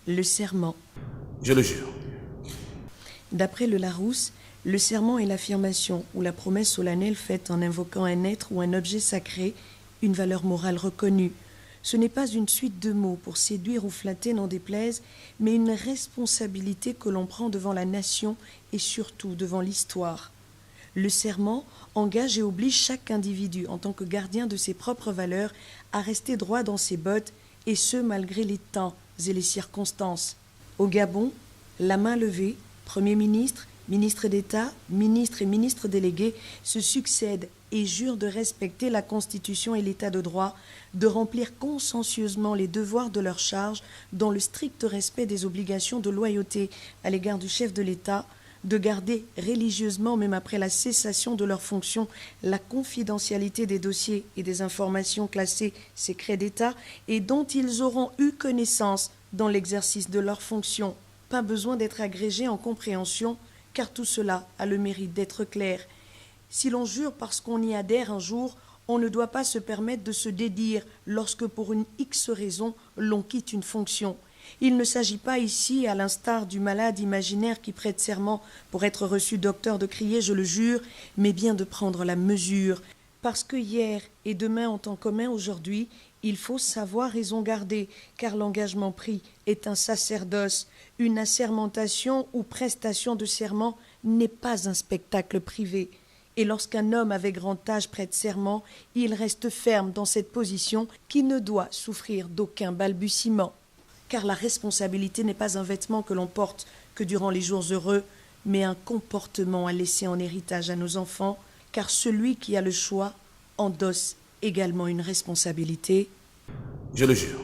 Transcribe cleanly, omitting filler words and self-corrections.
Le serment. Je le jure. D'après le Larousse, le serment est l'affirmation ou la promesse solennelle faite en invoquant un être ou un objet sacré, une valeur morale reconnue. Ce n'est pas une suite de mots pour séduire ou flatter, n'en déplaise, mais une responsabilité que l'on prend devant la nation et surtout devant l'histoire. Le serment engage et oblige chaque individu, en tant que gardien de ses propres valeurs, à rester droit dans ses bottes, et ce malgré les temps et les circonstances. Au Gabon, la main levée, Premier ministre, ministre d'État, ministre et ministre délégués se succèdent et jurent de respecter la Constitution et l'État de droit, de remplir consciencieusement les devoirs de leur charge dans le strict respect des obligations de loyauté à l'égard du chef de l'État, de garder religieusement, même après la cessation de leurs fonctions, la confidentialité des dossiers et des informations classées secrets d'État et dont ils auront eu connaissance dans l'exercice de leurs fonctions. Pas besoin d'être agrégé en compréhension, car tout cela a le mérite d'être clair. Si l'on jure parce qu'on y adhère un jour, on ne doit pas se permettre de se dédire lorsque pour une X raison l'on quitte une fonction. Il ne s'agit pas ici, à l'instar du malade imaginaire qui prête serment pour être reçu docteur, de crier « je le jure », mais bien de prendre la mesure. Parce que hier et demain ont en commun aujourd'hui, il faut savoir raison garder, car l'engagement pris est un sacerdoce. Une assermentation ou prestation de serment n'est pas un spectacle privé. Et lorsqu'un homme avec grand âge prête serment, il reste ferme dans cette position qui ne doit souffrir d'aucun balbutiement. Car la responsabilité n'est pas un vêtement que l'on porte que durant les jours heureux, mais un comportement à laisser en héritage à nos enfants, car celui qui a le choix endosse également une responsabilité. Je le jure.